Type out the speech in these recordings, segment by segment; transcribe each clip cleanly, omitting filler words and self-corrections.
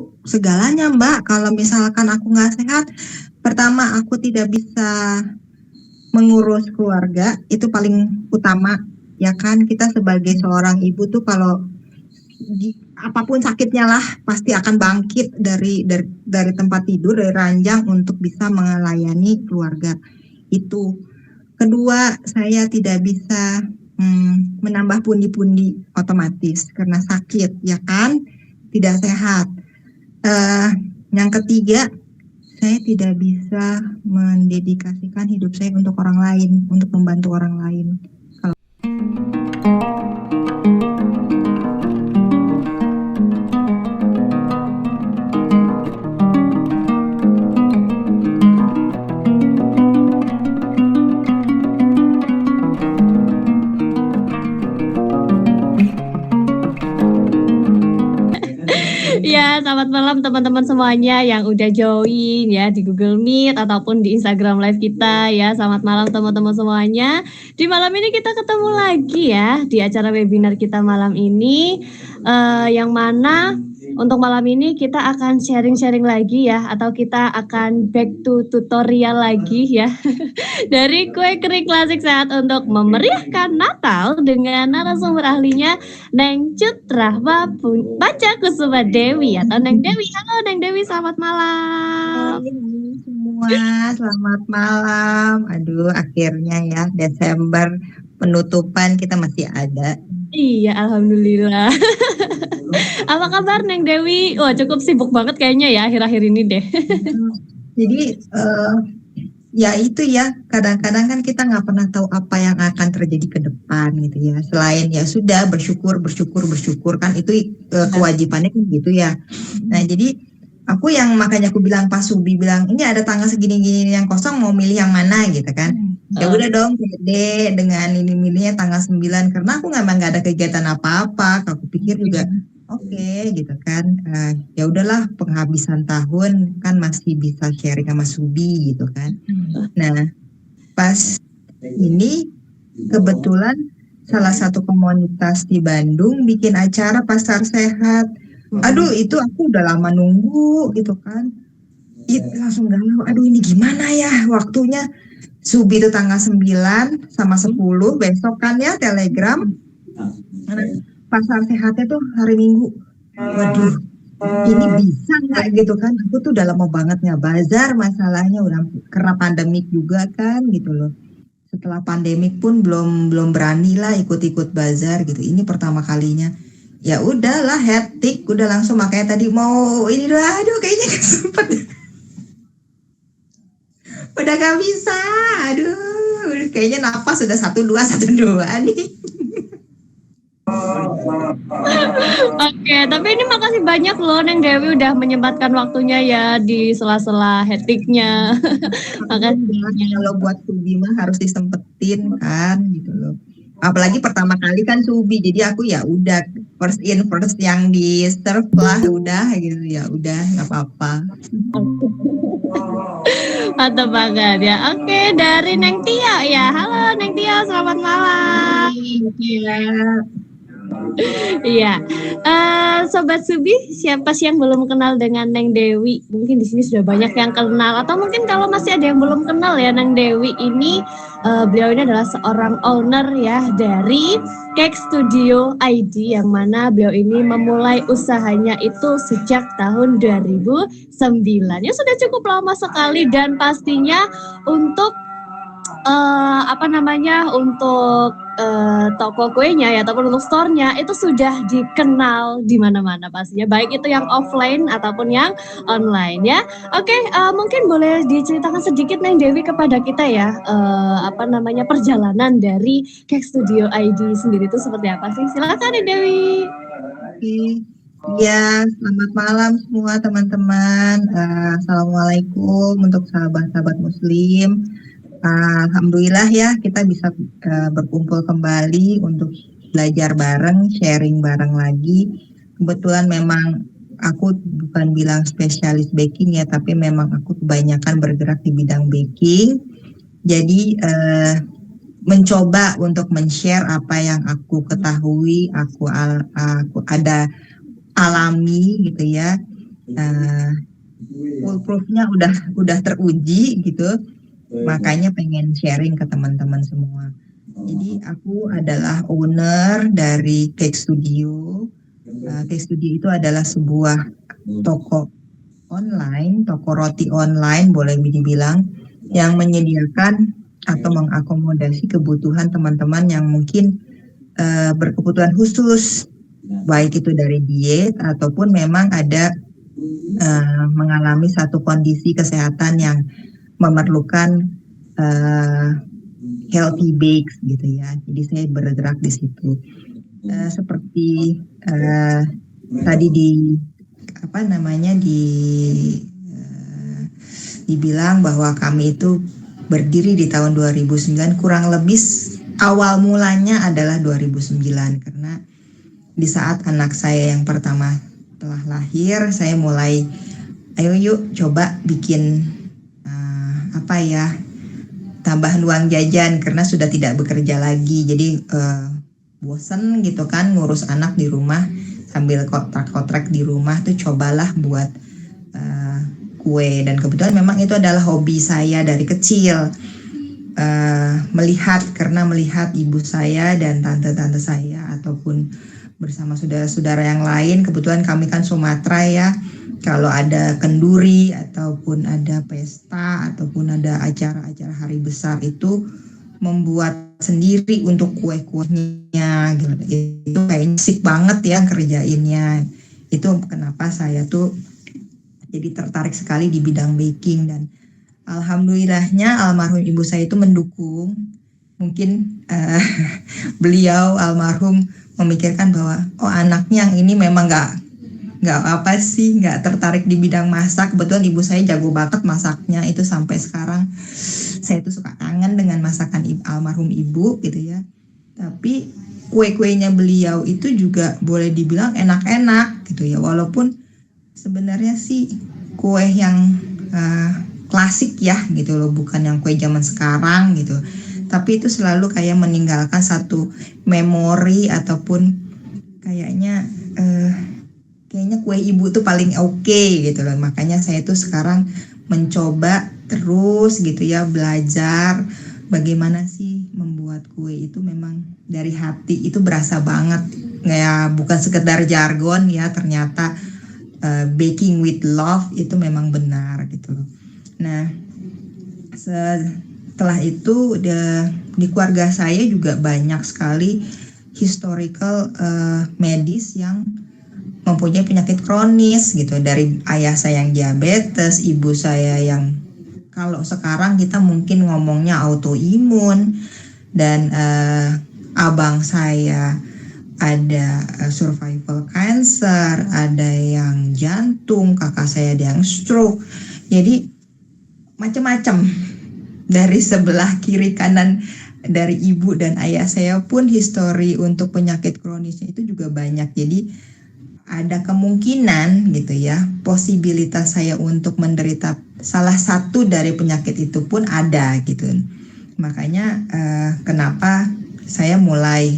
itu segalanya, Mbak. Kalau misalkan aku nggak sehat, pertama aku tidak bisa mengurus keluarga, itu paling utama. Ya kan, kita sebagai seorang ibu tuh kalau apapun sakitnya lah pasti akan bangkit dari tempat tidur, dari ranjang untuk bisa melayani keluarga. Itu. Kedua, saya tidak bisa menambah pundi-pundi otomatis karena sakit, ya kan, tidak sehat. Yang ketiga, saya tidak bisa mendedikasikan hidup saya untuk orang lain, untuk membantu orang lain. Ya, selamat malam teman-teman semuanya yang udah join ya di Google Meet ataupun di Instagram Live kita ya. Selamat malam teman-teman semuanya. Di malam ini kita ketemu lagi ya di acara webinar kita malam ini, yang mana untuk malam ini kita akan sharing-sharing lagi ya, atau kita akan back to tutorial lagi ya. Dari kue kering klasik sehat untuk memeriahkan Natal dengan narasumber ahlinya Neng Cut Rahma Panca Kusuma Dewi atau Neng Dewi. Halo Neng Dewi, selamat malam. Hai semua, selamat malam. Aduh, akhirnya ya Desember penutupan kita masih ada. Iya, alhamdulillah. Apa kabar Neng Dewi? Wah, cukup sibuk banget kayaknya ya akhir-akhir ini deh. Jadi ya itu ya, kadang-kadang kan kita nggak pernah tahu apa yang akan terjadi ke depan gitu ya. Selain ya sudah bersyukur kan itu kewajibannya kan gitu ya. Nah jadi aku yang makanya aku bilang pas Subi bilang ini ada tanggal segini-gini yang kosong, mau milih yang mana gitu kan. Ya udah dong pede dengan ini milihnya tanggal 9 karena aku nggak ada kegiatan apa-apa. Aku pikir juga oke, gitu kan. Ya udahlah penghabisan tahun kan masih bisa sharing sama Subi gitu kan. Nah, pas ini kebetulan salah satu komunitas di Bandung bikin acara pasar sehat. Aduh, itu aku udah lama nunggu gitu kan. Langsung galau, aduh ini gimana ya waktunya. Subi itu tanggal 9 sama 10 besok kan ya Telegram. Pasar sehatnya tuh hari Minggu. Waduh, ini bisa nggak gitu kan? Aku tuh udah lama banget nggak bazar, masalahnya udah karena pandemik juga kan gitu loh. Setelah pandemik pun belum berani lah ikut-ikut bazar gitu. Ini pertama kalinya. Ya udahlah hektik, udah langsung makanya tadi mau ini doh, aduh kayaknya gak sempet. Udah gak bisa, aduh kayaknya napas sudah 1-2 nih. Oke, tapi ini makasih banyak loh Neng Dewi udah menyempatkan waktunya ya di sela-sela hektiknya. Makasih. Kalau buat Subi mah harus disempetin kan gitu loh. Apalagi pertama kali kan Subi, jadi aku ya udah first in first yang di serve lah udah gitu ya udah nggak apa-apa. Mantap banget ya. Oke, dari Neng Tia ya. Halo Neng Tia, selamat malam. Iya, Sobat Subi, siapa sih yang belum kenal dengan Neng Dewi? Mungkin di sini sudah banyak yang kenal, atau mungkin kalau masih ada yang belum kenal ya Neng Dewi ini, beliau ini adalah seorang owner ya dari Cake Studio ID, yang mana beliau ini memulai usahanya itu sejak tahun 2009. Ya sudah cukup lama sekali, dan pastinya untuk untuk toko kuenya ya ataupun untuk store-nya itu sudah dikenal di mana-mana pastinya, baik itu yang offline ataupun yang online ya. Oke, mungkin boleh diceritakan sedikit Neng Dewi kepada kita ya, perjalanan dari Cake Studio ID sendiri itu seperti apa sih? Silakan Neng Dewi. Ya, selamat malam semua teman-teman. Assalamualaikum untuk sahabat-sahabat Muslim. Alhamdulillah ya kita bisa berkumpul kembali untuk belajar bareng, sharing bareng lagi. Kebetulan memang aku bukan bilang spesialis baking ya, tapi memang aku kebanyakan bergerak di bidang baking. Jadi mencoba untuk men-share apa yang aku ketahui, aku ada alami gitu ya. uh, foolproofnya udah teruji gitu, makanya pengen sharing ke teman-teman semua. Jadi aku adalah owner dari Cake Studio. Cake Studio itu adalah sebuah toko online, toko roti online boleh dibilang, yang menyediakan atau mengakomodasi kebutuhan teman-teman yang mungkin berkebutuhan khusus, baik itu dari diet ataupun memang ada mengalami satu kondisi kesehatan yang memerlukan healthy bakes gitu ya. Jadi saya bergerak di situ. Seperti tadi dibilang bahwa kami itu berdiri di tahun 2009, kurang lebih awal mulanya adalah 2009, karena di saat anak saya yang pertama telah lahir, saya mulai ayo yuk coba bikin tambahan uang jajan karena sudah tidak bekerja lagi. Jadi bosen gitu kan ngurus anak di rumah sambil kontrak-kontrak di rumah, tuh cobalah buat kue. Dan kebetulan memang itu adalah hobi saya dari kecil, karena melihat ibu saya dan tante-tante saya ataupun bersama saudara-saudara yang lain. Kebetulan kami kan Sumatera ya, kalau ada kenduri ataupun ada pesta ataupun ada acara-acara hari besar itu membuat sendiri untuk kue-kuenya gitu. Itu kayaknya asik banget ya kerjainnya. Itu kenapa saya tuh jadi tertarik sekali di bidang baking, dan alhamdulillahnya almarhum ibu saya itu mendukung. Mungkin beliau almarhum memikirkan bahwa anaknya yang ini memang nggak tertarik di bidang masak. Kebetulan ibu saya jago banget masaknya, itu sampai sekarang saya tuh suka kangen dengan masakan almarhum ibu gitu ya. Tapi kue-kuenya beliau itu juga boleh dibilang enak-enak gitu ya, walaupun sebenarnya sih kue yang klasik ya gitu loh, bukan yang kue zaman sekarang gitu. Tapi itu selalu kayak meninggalkan satu memori ataupun kayaknya kue ibu tuh paling oke gitu loh. Makanya saya tuh sekarang mencoba terus gitu ya, belajar bagaimana sih membuat kue itu memang dari hati, itu berasa banget ya, bukan sekedar jargon ya, ternyata baking with love itu memang benar gitu loh. Nah, setelah itu di keluarga saya juga banyak sekali historical medis yang mempunyai penyakit kronis gitu. Dari ayah saya yang diabetes, ibu saya yang kalau sekarang kita mungkin ngomongnya autoimun, dan abang saya ada survival cancer, ada yang jantung, kakak saya ada yang stroke. Jadi macam-macam dari sebelah kiri kanan dari ibu dan ayah saya pun histori untuk penyakit kronisnya itu juga banyak. Jadi ada kemungkinan gitu ya, posibilitas saya untuk menderita salah satu dari penyakit itu pun ada gitu. Makanya kenapa saya mulai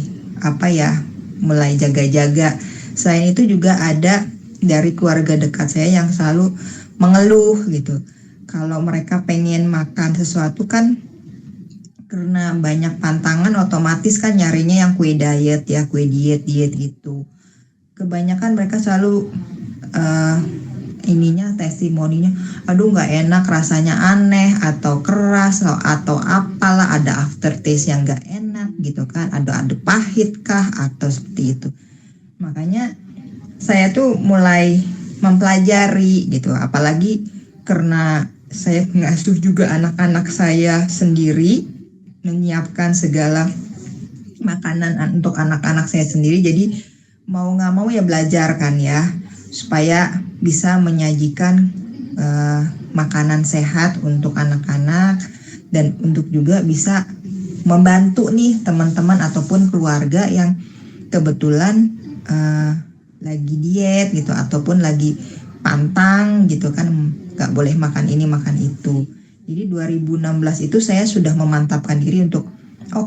jaga-jaga. Selain itu juga ada dari keluarga dekat saya yang selalu mengeluh gitu. Kalau mereka pengen makan sesuatu kan, karena banyak pantangan otomatis kan nyarinya yang kue diet ya, kue diet gitu. Kebanyakan mereka selalu testimoninya, aduh nggak enak, rasanya aneh atau keras atau apalah, ada aftertaste yang nggak enak gitu kan, ada pahit kah atau seperti itu. Makanya saya tuh mulai mempelajari gitu, apalagi karena saya mengasuh juga anak-anak saya sendiri, menyiapkan segala makanan untuk anak-anak saya sendiri. Jadi mau nggak mau ya belajar kan ya, supaya bisa menyajikan makanan sehat untuk anak-anak, dan untuk juga bisa membantu nih teman-teman ataupun keluarga yang kebetulan lagi diet gitu ataupun lagi pantang gitu kan, nggak boleh makan ini makan itu. Jadi 2016 itu saya sudah memantapkan diri untuk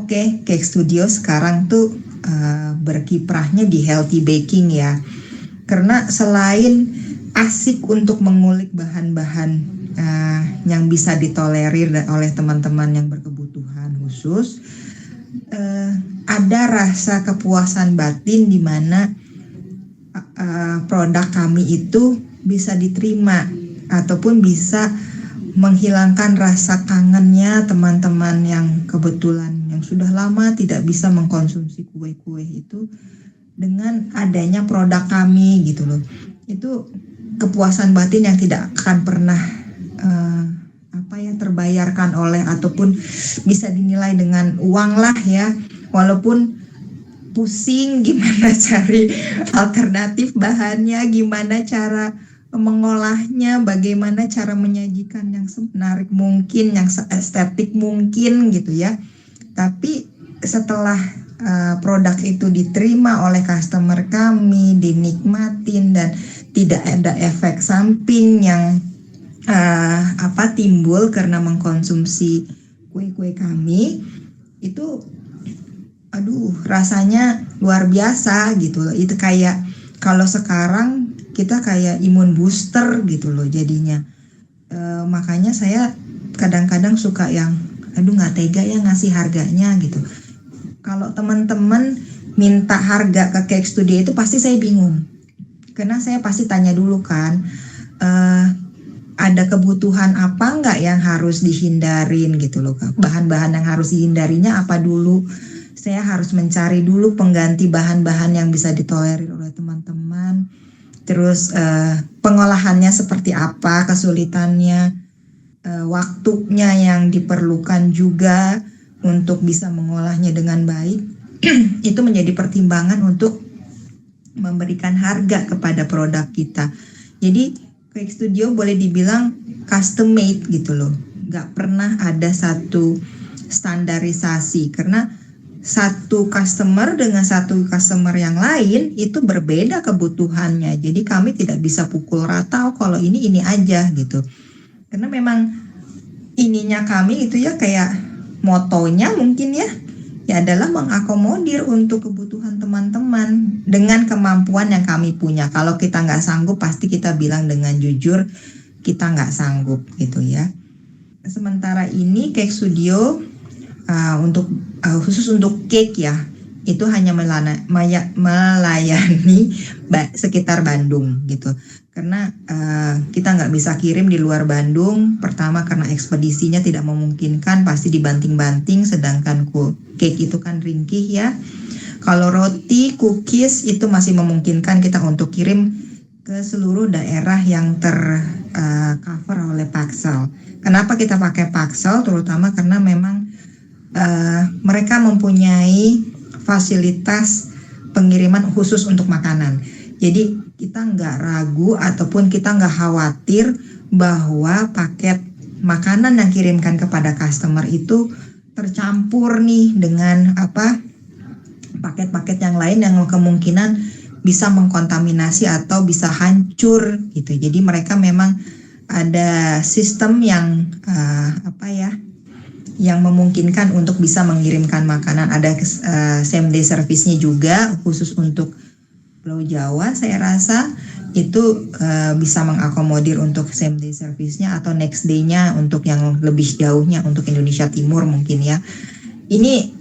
Cake Studio sekarang tuh berkiprahnya di healthy baking ya. Karena selain asik untuk mengulik bahan-bahan yang bisa ditolerir oleh teman-teman yang berkebutuhan khusus. Ada rasa kepuasan batin di mana produk kami itu bisa diterima ataupun bisa menghilangkan rasa kangennya teman-teman yang kebetulan yang sudah lama tidak bisa mengkonsumsi kue-kue itu dengan adanya produk kami gitu loh. Itu kepuasan batin yang tidak akan pernah terbayarkan oleh ataupun bisa dinilai dengan uang lah ya, walaupun pusing gimana cari alternatif bahannya, gimana cara mengolahnya, bagaimana cara menyajikan yang semenarik mungkin, yang estetik mungkin gitu ya. Tapi setelah produk itu diterima oleh customer kami, dinikmatin dan tidak ada efek samping yang timbul karena mengkonsumsi kue-kue kami, itu rasanya luar biasa gitu loh. Itu kayak kalau sekarang kita kayak imun booster gitu loh jadinya. Makanya saya kadang-kadang suka yang nggak tega ya ngasih harganya gitu. Kalau teman-teman minta harga ke Cake Studio itu pasti saya bingung, karena saya pasti tanya dulu kan, ada kebutuhan apa nggak yang harus dihindarin gitu loh. Bahan-bahan yang harus dihindarinya apa dulu. Saya harus mencari dulu pengganti bahan-bahan yang bisa ditolerir oleh teman-teman. Terus pengolahannya seperti apa, kesulitannya, waktunya yang diperlukan juga untuk bisa mengolahnya dengan baik. Itu menjadi pertimbangan untuk memberikan harga kepada produk kita. Jadi Cake Studio boleh dibilang custom made gitu loh. Gak pernah ada satu standarisasi, karena satu customer dengan satu customer yang lain itu berbeda kebutuhannya. Jadi kami tidak bisa pukul rata, kalau ini aja gitu. Karena memang ininya kami itu ya kayak motonya mungkin ya adalah mengakomodir untuk kebutuhan teman-teman dengan kemampuan yang kami punya. Kalau kita nggak sanggup, pasti kita bilang dengan jujur kita nggak sanggup gitu ya. Sementara ini Cake Studio khusus untuk cake ya, itu hanya melayani sekitar Bandung gitu. Karena kita nggak bisa kirim di luar Bandung. Pertama karena ekspedisinya tidak memungkinkan, pasti dibanting-banting. Sedangkan cake itu kan ringkih ya. Kalau roti, cookies itu masih memungkinkan kita untuk kirim ke seluruh daerah yang tercover oleh Paxel. Kenapa kita pakai Paxel? Terutama karena memang mereka mempunyai fasilitas pengiriman khusus untuk makanan. Jadi kita nggak ragu ataupun kita nggak khawatir bahwa paket makanan yang kirimkan kepada customer itu tercampur nih dengan paket-paket yang lain yang kemungkinan bisa mengkontaminasi atau bisa hancur gitu. Jadi mereka memang ada sistem yang yang memungkinkan untuk bisa mengirimkan makanan. Ada same day service-nya juga khusus untuk Pulau Jawa. Saya rasa itu bisa mengakomodir untuk same day service-nya atau next day-nya untuk yang lebih jauhnya untuk Indonesia Timur mungkin ya. Ini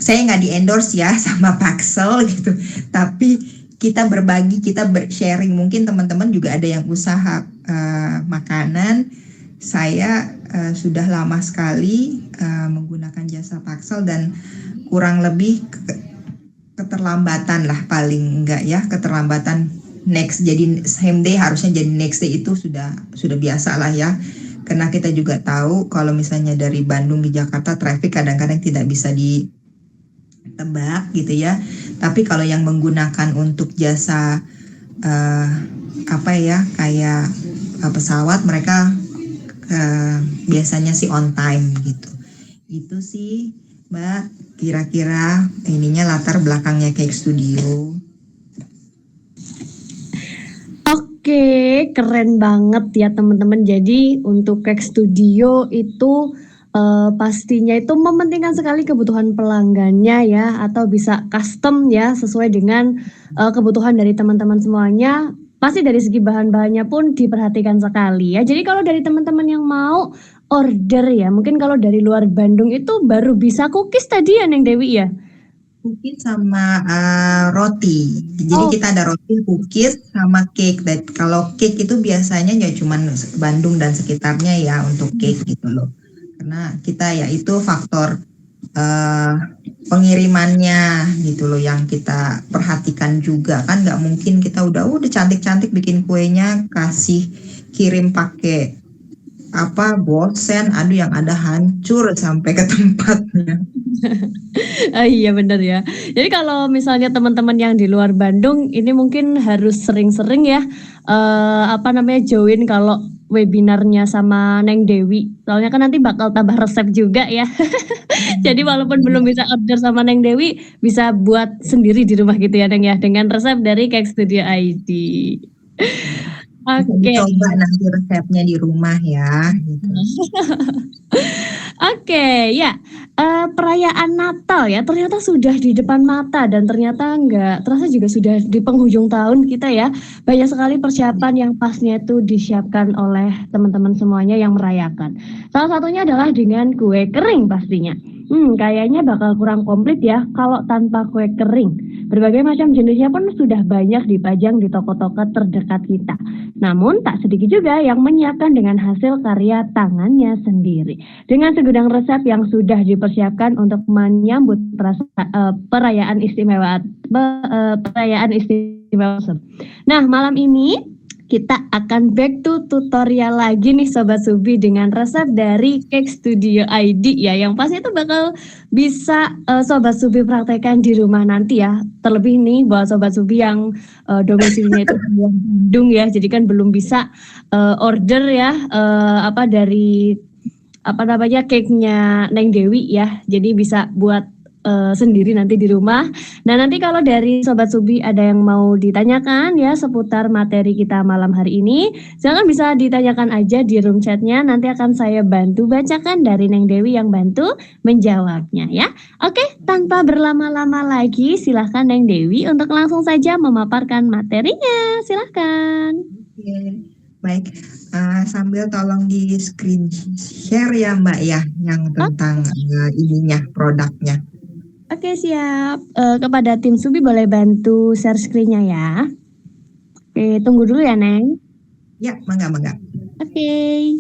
saya nggak di-endorse ya sama Paxel gitu, tapi kita berbagi, kita sharing. Mungkin teman-teman juga ada yang usaha makanan. Saya sudah lama sekali menggunakan jasa Paxel dan kurang lebih keterlambatan lah paling enggak ya, keterlambatan next jadi same day harusnya jadi next day itu sudah biasa lah ya. Karena kita juga tahu kalau misalnya dari Bandung di Jakarta traffic kadang-kadang tidak bisa ditebak gitu ya. Tapi kalau yang menggunakan untuk jasa kayak pesawat, mereka biasanya sih on time gitu. Itu sih Mbak, kira-kira ininya latar belakangnya Cake Studio. Oke, keren banget ya teman-teman. Jadi untuk Cake Studio itu pastinya itu mementingkan sekali kebutuhan pelanggannya ya, atau bisa custom ya sesuai dengan kebutuhan dari teman-teman semuanya. pasti dari segi bahan-bahannya pun diperhatikan sekali ya. Jadi kalau dari teman-teman yang mau order ya, mungkin kalau dari luar Bandung itu baru bisa cookies tadi ya Neng Dewi ya? Cookies sama roti. Jadi Oh, kita ada roti, cookies sama cake. Dan kalau cake itu biasanya ya cuman Bandung dan sekitarnya ya untuk cake gitu loh. Karena kita ya itu faktor eh, pengirimannya gitu loh yang kita perhatikan juga kan nggak mungkin kita udah cantik-cantik bikin kuenya kasih kirim pakai apa bosen, aduh yang ada hancur sampai ke tempatnya. ah, iya bener ya. Jadi kalau misalnya teman-teman yang di luar Bandung ini mungkin harus sering-sering ya apa namanya join kalau webinarnya sama Neng Dewi. Soalnya kan nanti bakal tambah resep juga ya. Jadi walaupun belum bisa order sama Neng Dewi, bisa buat sendiri di rumah gitu ya Neng ya dengan resep dari Cake Studio ID. Bisa Oke. dicoba nanti resepnya di rumah ya gitu. Oke, ya. Perayaan Natal ya, ternyata sudah di depan mata dan ternyata nggak terasa juga sudah di penghujung tahun kita ya. Banyak sekali persiapan yang pasnya itu disiapkan oleh teman-teman semuanya yang merayakan. Salah satunya adalah dengan kue kering pastinya. Kayaknya bakal kurang komplit ya kalau tanpa kue kering. Berbagai macam jenisnya pun sudah banyak dipajang di toko-toko terdekat kita. Namun tak sedikit juga yang menyiapkan dengan hasil karya tangannya sendiri. Dengan segudang resep yang sudah dipersiapkan untuk menyambut perayaan istimewa. Nah, malam ini kita akan back to tutorial lagi nih Sobat Subi dengan resep dari Cake Studio ID ya yang pasti itu bakal bisa Sobat Subi praktekkan di rumah nanti ya. Terlebih nih buat Sobat Subi yang domisilinya itu di Bandung ya, jadi kan belum bisa order ya apa dari apa namanya cake-nya Neng Dewi ya. Jadi bisa buat sendiri nanti di rumah. Nah, nanti kalau dari Sobat Subi ada yang mau ditanyakan ya seputar materi kita malam hari ini, silakan bisa ditanyakan aja di room chatnya. Nanti akan saya bantu bacakan dari Neng Dewi yang bantu menjawabnya ya. Oke, tanpa berlama-lama lagi, silahkan Neng Dewi untuk langsung saja memaparkan materinya. Silahkan. Oke, baik. Sambil tolong di screen share ya Mbak ya, yang Oh, tentang ininya, produknya. oke, siap. Kepada tim Subi boleh bantu share screen-nya ya. Oke, tunggu dulu ya, Neng. Ya, mangga, mangga. Oke.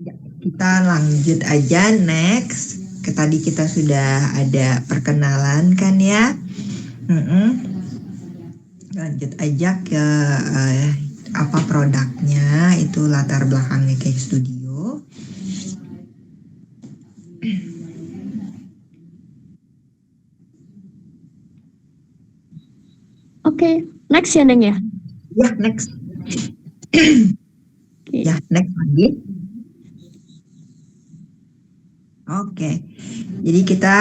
Ya, kita lanjut aja next. Tadi kita sudah ada perkenalan kan ya. Lanjut aja ke apa produknya, itu latar belakangnya Cake Studio. Oke, next ya, Neng ya. Ya, next. Oke. Ya, next lagi. Oke. Jadi kita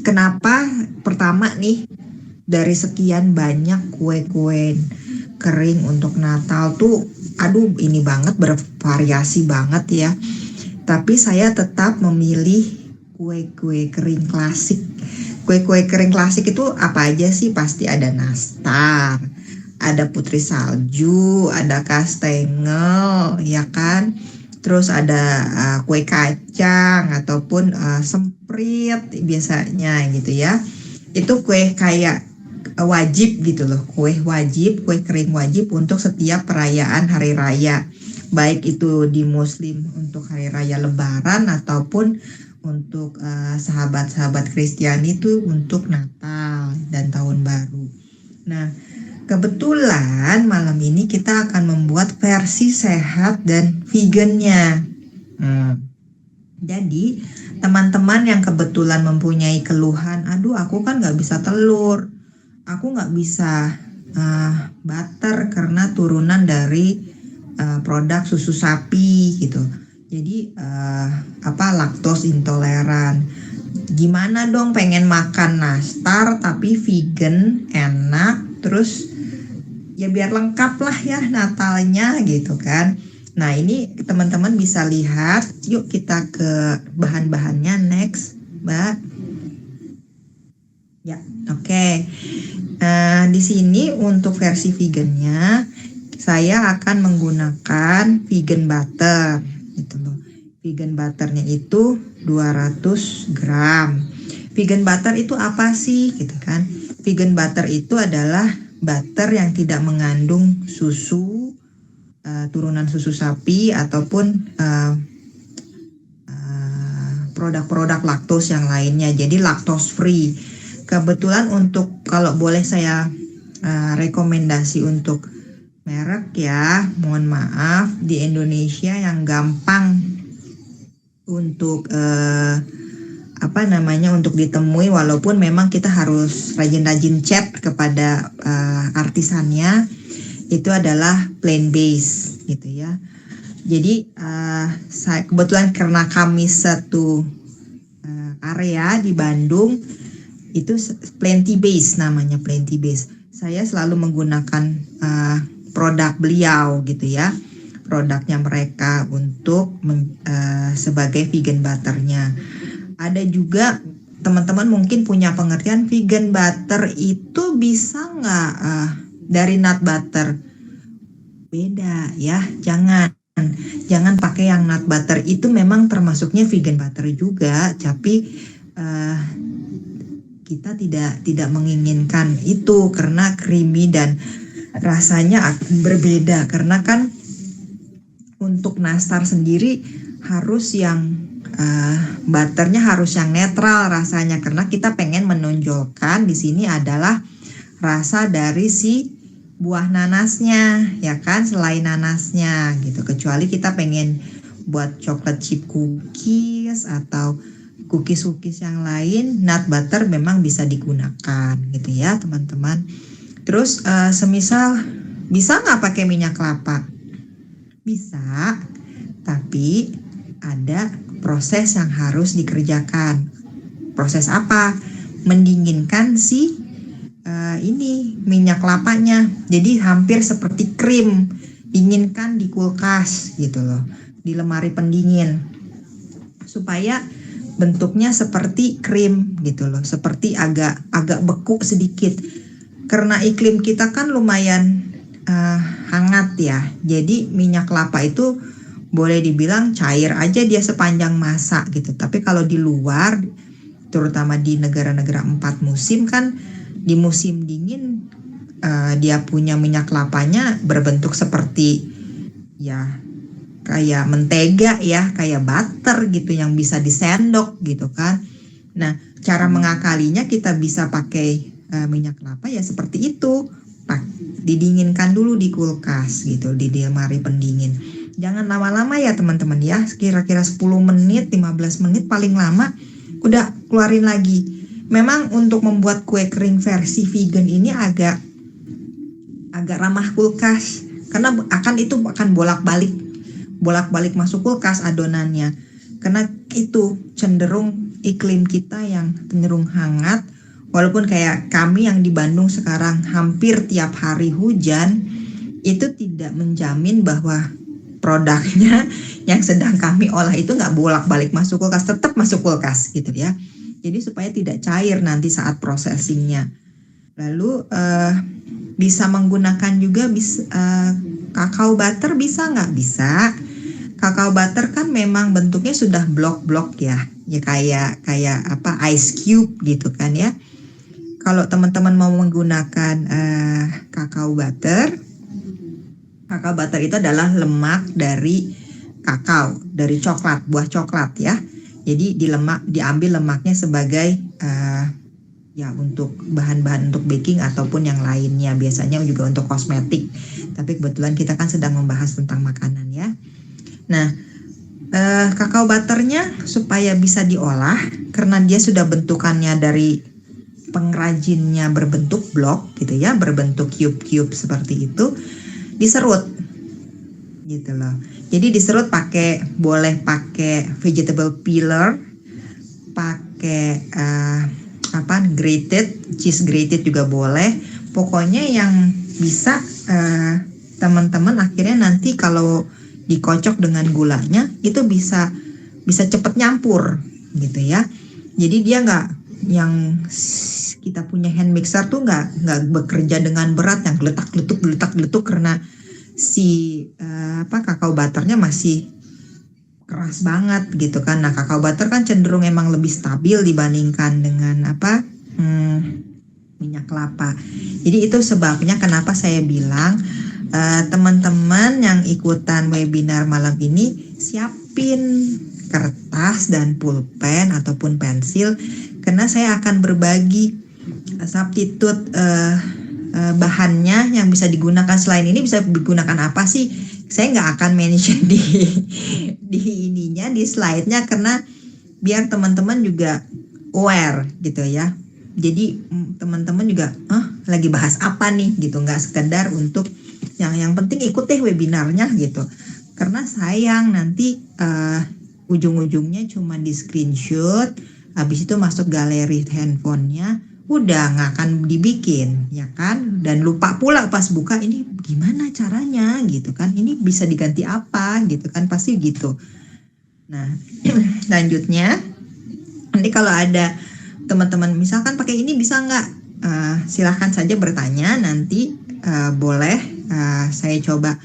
kenapa pertama nih dari sekian banyak kue-kue kering untuk Natal tuh aduh ini banget bervariasi banget ya. Tapi saya tetap memilih kue-kue kering klasik. Kue-kue kering klasik itu apa aja sih? Pasti ada nastar, ada putri salju, ada kastengel, ya kan? Terus ada kue kacang ataupun semprit biasanya gitu ya. Itu kue kayak wajib gitu loh, kue wajib, kue kering wajib untuk setiap perayaan hari raya. Baik itu di Muslim untuk hari raya Lebaran ataupun untuk sahabat-sahabat Kristiani itu untuk Natal dan Tahun Baru. Nah, kebetulan malam ini kita akan membuat versi sehat dan vegannya. Jadi teman-teman yang kebetulan mempunyai keluhan, aduh aku kan nggak bisa telur, aku nggak bisa butter karena turunan dari produk susu sapi gitu. Jadi laktos intoleran. Gimana dong pengen makan nastar tapi vegan enak terus ya biar lengkap lah ya Natalnya gitu kan. Nah ini teman-teman bisa lihat, yuk kita ke bahan-bahannya next Mbak. Ya oke. Di sini untuk versi vegannya saya akan menggunakan vegan butter gitu loh. Vegan butternya itu 200 gram. Vegan butter itu apa sih gitu kan? Vegan butter itu adalah butter yang tidak mengandung susu, turunan susu sapi ataupun produk-produk laktos yang lainnya. Jadi lactose free. Kebetulan untuk kalau boleh saya rekomendasi untuk merek ya, mohon maaf di Indonesia yang gampang untuk untuk ditemui, walaupun memang kita harus rajin-rajin chat kepada artisannya, itu adalah plant based gitu ya. Jadi saya kebetulan karena kami satu area di Bandung itu plenty base, namanya plenty base. Saya selalu menggunakan produk beliau gitu ya, produknya mereka untuk sebagai vegan butternya. Ada juga teman-teman mungkin punya pengertian vegan butter itu bisa nggak dari nut butter? Beda ya, jangan pakai yang nut butter, itu memang termasuknya vegan butter juga, tapi kita tidak menginginkan itu karena creamy dan rasanya berbeda. Karena kan untuk nastar sendiri harus yang butternya harus yang netral rasanya, karena kita pengen menonjolkan di sini adalah rasa dari si buah nanasnya ya kan, selain nanasnya gitu. Kecuali kita pengen buat chocolate chip cookies atau cookies yang lain, nut butter memang bisa digunakan gitu ya teman-teman. Terus semisal bisa nggak pakai minyak kelapa? Bisa, tapi ada proses yang harus dikerjakan. Proses apa? Mendinginkan si minyak kelapanya. Jadi hampir seperti krim, dinginkan di kulkas gitu loh, di lemari pendingin, supaya bentuknya seperti krim gitu loh, seperti agak beku sedikit. Karena iklim kita kan lumayan hangat ya, jadi minyak kelapa itu boleh dibilang cair aja dia sepanjang masa gitu. Tapi kalau di luar, terutama di negara-negara 4 musim kan, di musim dingin dia punya minyak kelapanya berbentuk seperti ya kayak mentega ya, kayak butter gitu yang bisa disendok gitu kan. Nah, cara mengakalinya kita bisa pakai minyak kelapa ya seperti itu. Didinginkan dulu di kulkas gitu, di lemari pendingin. Jangan lama-lama ya teman-teman ya, kira-kira 10 menit, 15 menit paling lama, udah keluarin lagi. Memang untuk membuat kue kering versi vegan ini agak ramah kulkas, karena akan bolak-balik masuk kulkas adonannya, karena itu cenderung iklim kita yang cenderung hangat. Walaupun kayak kami yang di Bandung sekarang hampir tiap hari hujan, itu tidak menjamin bahwa produknya yang sedang kami olah itu nggak bolak-balik masuk kulkas, tetap masuk kulkas gitu ya. Jadi supaya tidak cair nanti saat processingnya. Lalu bisa menggunakan juga kakao butter, bisa nggak? Bisa. Kakao butter kan memang bentuknya sudah blok-blok ya kayak ice cube gitu kan ya. Kalau teman-teman mau menggunakan kakao butter itu adalah lemak dari kakao, dari coklat, buah coklat ya. Jadi diambil lemaknya sebagai ya untuk bahan-bahan untuk baking ataupun yang lainnya, biasanya juga untuk kosmetik. Tapi kebetulan kita kan sedang membahas tentang makanan ya. Nah, kakao butternya supaya bisa diolah, karena dia sudah bentukannya dari pengrajinnya berbentuk blok gitu ya, berbentuk cube-cube seperti itu, diserut gitu loh. Jadi diserut boleh pakai vegetable peeler, pakai cheese grated juga boleh. Pokoknya yang bisa teman-teman akhirnya nanti kalau dikocok dengan gulanya itu bisa cepet nyampur gitu ya. Jadi dia nggak yang kita punya hand mixer tuh nggak bekerja dengan berat yang geletak-geletuk karena si kakao butternya masih keras banget gitu kan. Nah, kakao butter kan cenderung emang lebih stabil dibandingkan dengan minyak kelapa. Jadi itu sebabnya kenapa saya bilang teman-teman yang ikutan webinar malam ini siapin kertas dan pulpen ataupun pensil karena saya akan berbagi substitute bahannya yang bisa digunakan. Selain ini bisa digunakan apa sih? Saya nggak akan mention di slide-nya karena biar teman-teman juga aware gitu ya. Jadi teman-teman juga lagi bahas apa nih gitu, nggak sekedar untuk yang penting ikut deh webinarnya gitu. Karena sayang nanti ujung-ujungnya cuma di screenshot, habis itu masuk galeri handphonenya, udah nggak akan dibikin ya kan, dan lupa pula pas buka ini gimana caranya gitu kan, ini bisa diganti apa gitu kan, pasti gitu. Nah lanjutnya nanti kalau ada teman-teman misalkan pakai ini bisa nggak, silahkan saja bertanya nanti, boleh saya coba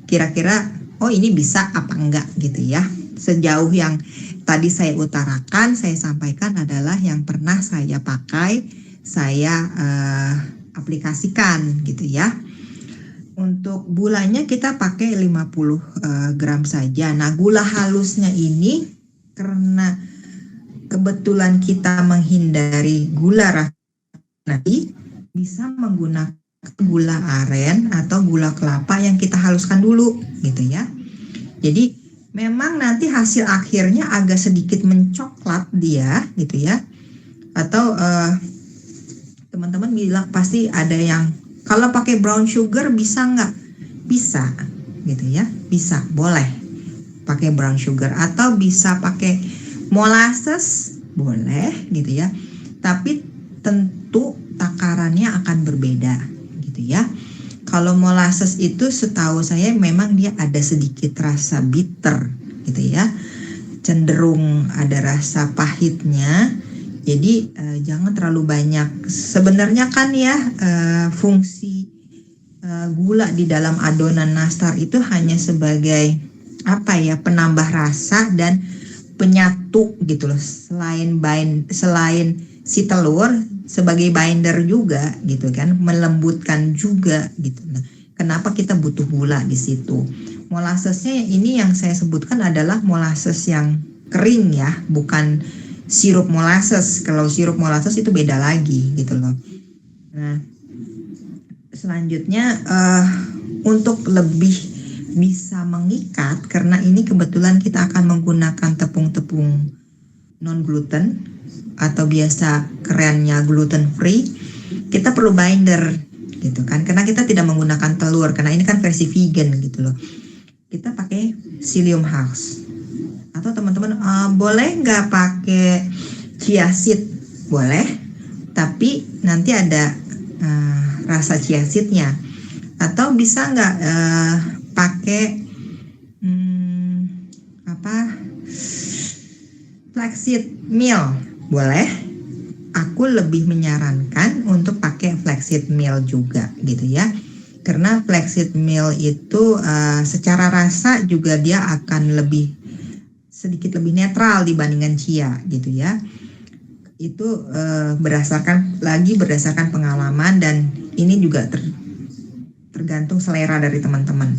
kira-kira oh ini bisa apa enggak gitu ya. Sejauh yang tadi saya utarakan, saya sampaikan adalah yang pernah saya pakai, saya aplikasikan gitu ya. Untuk gulanya kita pakai 50 gram saja. Nah, gula halusnya ini karena kebetulan kita menghindari gula rafinasi, bisa menggunakan gula aren atau gula kelapa yang kita haluskan dulu gitu ya. Jadi memang nanti hasil akhirnya agak sedikit mencoklat dia gitu ya. Atau teman-teman bilang pasti ada yang kalau pakai brown sugar bisa nggak? Bisa gitu ya, bisa, boleh pakai brown sugar atau bisa pakai molasses, boleh gitu ya. Tapi tentu takarannya akan berbeda gitu ya. Kalau molasses itu setahu saya memang dia ada sedikit rasa bitter gitu ya, cenderung ada rasa pahitnya. Jadi jangan terlalu banyak. Sebenarnya kan ya fungsi gula di dalam adonan nastar itu hanya sebagai penambah rasa dan penyatu gitu loh. Selain si telur sebagai binder juga gitu kan, melembutkan juga gitu. Nah, kenapa kita butuh gula di situ? Molassesnya ini yang saya sebutkan adalah molasses yang kering ya, bukan sirup molasses. Kalau sirup molasses itu beda lagi gitu loh. Nah, selanjutnya untuk lebih bisa mengikat, karena ini kebetulan kita akan menggunakan tepung-tepung non gluten atau biasa kerennya gluten free, kita perlu binder gitu kan, karena kita tidak menggunakan telur karena ini kan versi vegan gitu loh. Kita pakai psyllium husk atau teman-teman boleh nggak pakai chia seed? Boleh, tapi nanti ada rasa chia seednya. Atau bisa nggak pakai flaxseed meal? Boleh. Aku lebih menyarankan untuk pakai flaxseed meal juga gitu ya, karena flaxseed meal itu secara rasa juga dia akan sedikit lebih netral dibandingkan chia gitu ya. Itu berdasarkan pengalaman, dan ini juga tergantung selera dari teman-teman.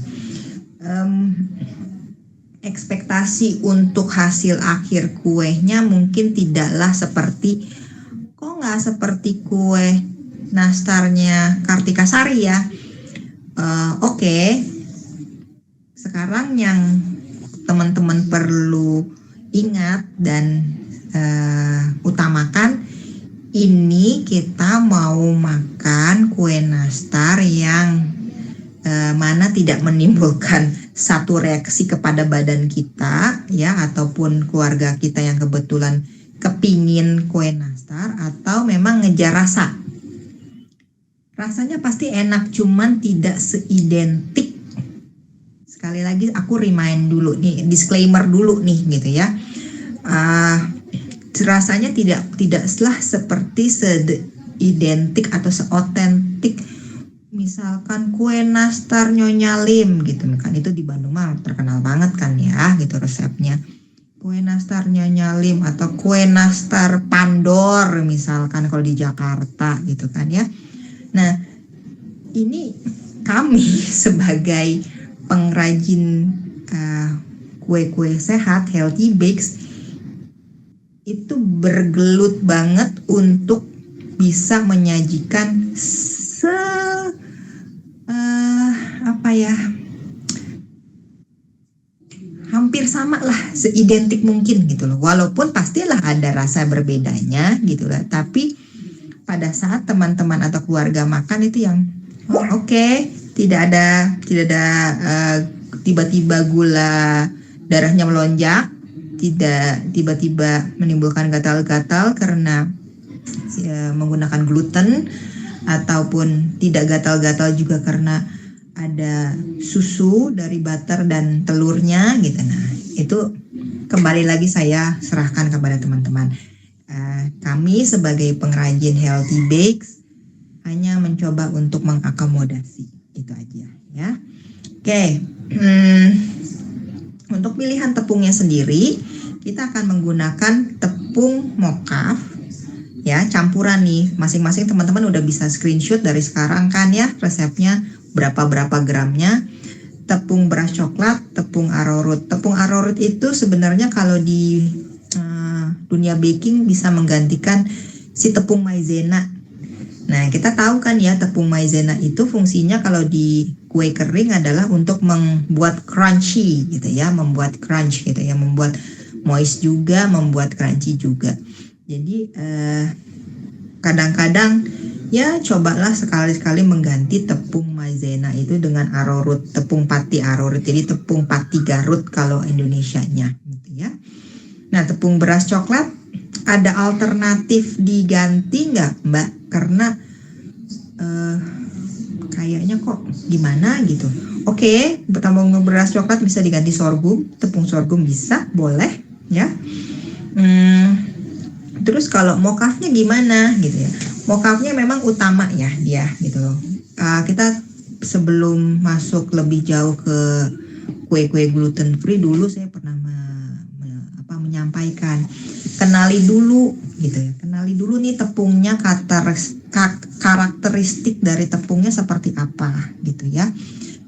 Ekspektasi untuk hasil akhir kuenya mungkin tidaklah seperti kue nastarnya Kartika Sari ya. Oke. Sekarang yang teman-teman perlu ingat dan utamakan, ini kita mau makan kue nastar yang mana tidak menimbulkan satu reaksi kepada badan kita ya, ataupun keluarga kita yang kebetulan kepingin kue nastar, atau memang ngejar rasa. Rasanya pasti enak, cuman tidak seidentik. Sekali lagi aku remind dulu nih, disclaimer dulu nih gitu ya. Rasanya tidaklah seperti seidentik atau seotentik misalkan kue nastar Nyonya Lim gitu kan, itu di Bandung mah terkenal banget kan ya gitu resepnya. Kue nastar Nyonya Lim atau kue nastar Pandor misalkan kalau di Jakarta gitu kan ya. Nah, ini kami sebagai pengrajin kue-kue sehat, healthy bakes, itu bergelut banget untuk bisa menyajikan apa ya, hampir sama lah, seidentik mungkin gitu loh. Walaupun pastilah ada rasa berbedanya gitu lah. Tapi pada saat teman-teman atau keluarga makan itu yang oke, tidak ada tiba-tiba gula darahnya melonjak, tidak tiba-tiba menimbulkan gatal-gatal karena menggunakan gluten, ataupun tidak gatal-gatal juga karena ada susu dari butter dan telurnya gitu. Nah, itu kembali lagi saya serahkan kepada teman-teman. Kami sebagai pengrajin healthy bakes hanya mencoba untuk mengakomodasi itu aja ya. Oke. Untuk pilihan tepungnya sendiri, kita akan menggunakan tepung mocaf ya, campuran nih. Masing-masing teman-teman udah bisa screenshot dari sekarang kan ya resepnya, berapa gramnya. Tepung beras coklat, tepung arrowroot. Tepung arrowroot itu sebenarnya kalau di dunia baking bisa menggantikan si tepung maizena. Nah, kita tahu kan ya tepung maizena itu fungsinya kalau di kue kering adalah untuk membuat crunchy gitu ya, membuat crunch gitu ya, membuat moist juga, membuat crunchy juga. Jadi kadang-kadang ya cobalah sekali-sekali mengganti tepung maizena itu dengan arrowroot, tepung pati arrowroot. Jadi tepung pati Garut kalau Indonesianya gitu ya. Nah, tepung beras coklat ada alternatif diganti nggak Mbak? Karena kayaknya kok gimana gitu. Oke, tepung beras coklat bisa diganti sorghum, tepung sorghum bisa, boleh ya. Terus kalau mocafnya gimana gitu ya? Mocafnya memang utama ya dia gitu loh. Kita sebelum masuk lebih jauh ke kue-kue gluten free, dulu saya pernah menyampaikan kenali dulu gitu ya. Kenali dulu nih tepungnya, karakteristik dari tepungnya seperti apa gitu ya.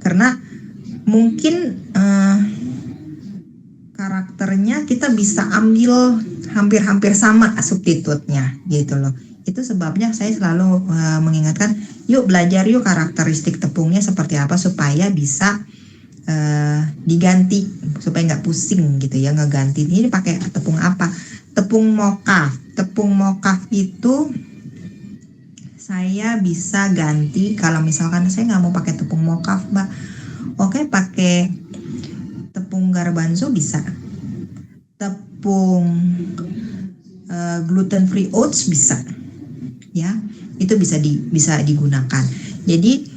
Karena mungkin karakternya kita bisa ambil hampir-hampir sama substitutnya gitu loh. Itu sebabnya saya selalu mengingatkan, yuk belajar yuk karakteristik tepungnya seperti apa supaya bisa diganti, supaya nggak pusing gitu ya ngeganti ini pakai tepung apa. Tepung mocaf. Tepung mocaf itu saya bisa ganti kalau misalkan saya nggak mau pakai tepung mocaf, Mbak. Oke, pakai tepung garbanzo bisa. Tepung gluten free oats bisa. Ya, itu bisa digunakan. Jadi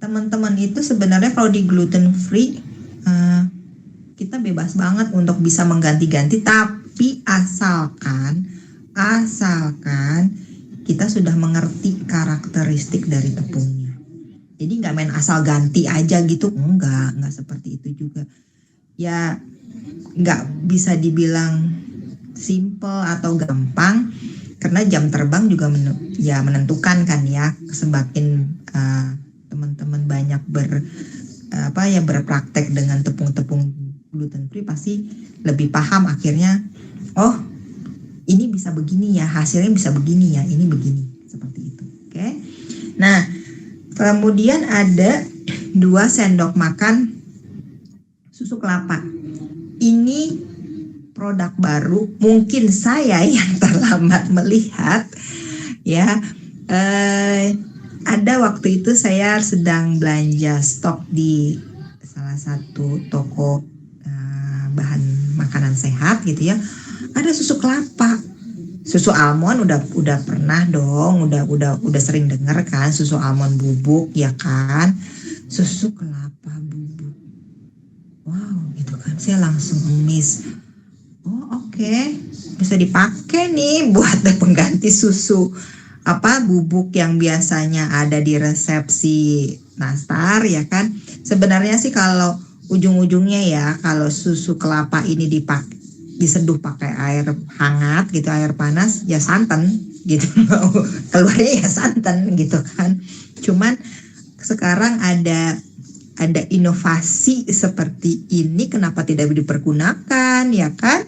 teman-teman itu sebenarnya kalau di gluten free kita bebas banget untuk bisa mengganti-ganti, tapi asalkan kita sudah mengerti karakteristik dari tepungnya. Jadi nggak main asal ganti aja gitu, enggak seperti itu juga. Ya nggak bisa dibilang simple atau gampang karena jam terbang juga menentukan kan ya. Semakin teman-teman banyak berpraktek dengan tepung-tepung gluten free, pasti lebih paham akhirnya, oh ini bisa begini ya, hasilnya bisa begini ya, ini begini, seperti itu. Oke. Nah, kemudian ada 2 sendok makan susu kelapa. Ini produk baru, mungkin saya yang terlambat melihat ya. Ada waktu itu saya sedang belanja stok di salah satu toko bahan makanan sehat gitu ya. Ada susu kelapa. Susu almond udah pernah dong, udah sering dengar kan susu almond bubuk ya kan. Susu kelapa bubuk. Wow, gitu kan. Saya langsung emis. Oh, oke. Bisa dipakai nih buat pengganti susu bubuk yang biasanya ada di resepsi nastar ya kan. Sebenarnya sih kalau ujung-ujungnya ya, kalau susu kelapa ini diseduh pakai air hangat gitu, air panas, ya santan gitu. Keluarnya ya santan gitu kan. Cuman sekarang ada inovasi seperti ini, kenapa tidak dipergunakan ya kan?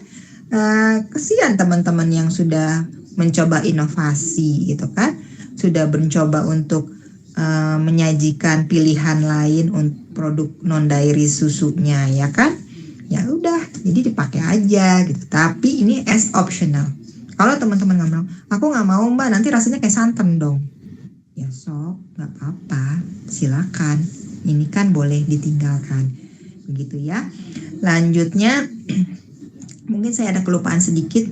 Kesian teman-teman yang sudah mencoba inovasi gitu kan, sudah mencoba untuk menyajikan pilihan lain untuk produk non dairy susunya ya kan. Ya udah, jadi dipakai aja gitu, tapi ini as optional. Kalau teman-teman nggak mau, aku nggak mau mbak, nanti rasanya kayak santan dong, ya sok, nggak apa-apa, silakan, ini kan boleh ditinggalkan begitu ya. Lanjutnya mungkin saya ada kelupaan sedikit,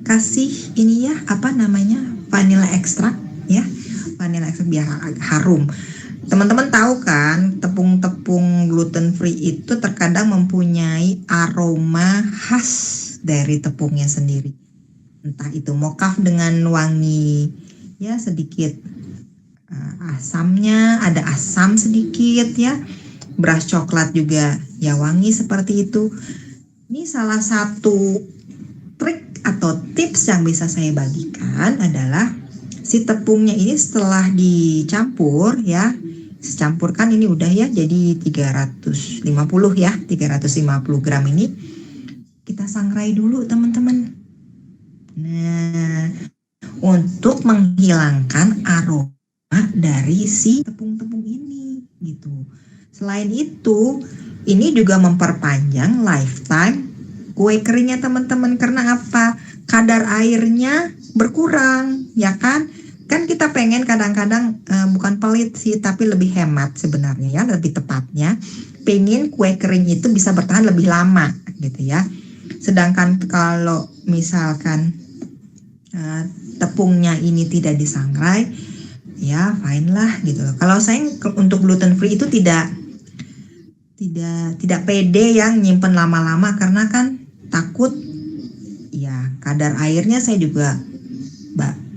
kasih ini ya, apa namanya, vanilla extract ya, vanilla extract biar harum. Teman-teman tahu kan, tepung-tepung gluten free itu terkadang mempunyai aroma khas dari tepungnya sendiri. Entah itu mokaf dengan wangi ya sedikit asamnya, ada asam sedikit ya. Beras coklat juga ya wangi seperti itu. Ini salah satu trik atau tips yang bisa saya bagikan adalah si tepungnya ini setelah dicampur ya, campurkan ini udah ya jadi 350 ya, 350 gram ini kita sangrai dulu teman-teman. Nah, untuk menghilangkan aroma dari si tepung-tepung ini gitu. Selain itu, ini juga memperpanjang lifetime kue keringnya teman-teman. Karena apa? Kadar airnya berkurang, ya kan? Kan kita pengen kadang-kadang bukan pelit sih, tapi lebih hemat sebenarnya ya, lebih tepatnya. Pengen kue kering itu bisa bertahan lebih lama gitu ya. Sedangkan kalau misalkan tepungnya ini tidak disangrai, ya fine lah gitu loh. Kalau saya untuk gluten free itu tidak pede yang nyimpen lama-lama, karena kan takut ya kadar airnya saya juga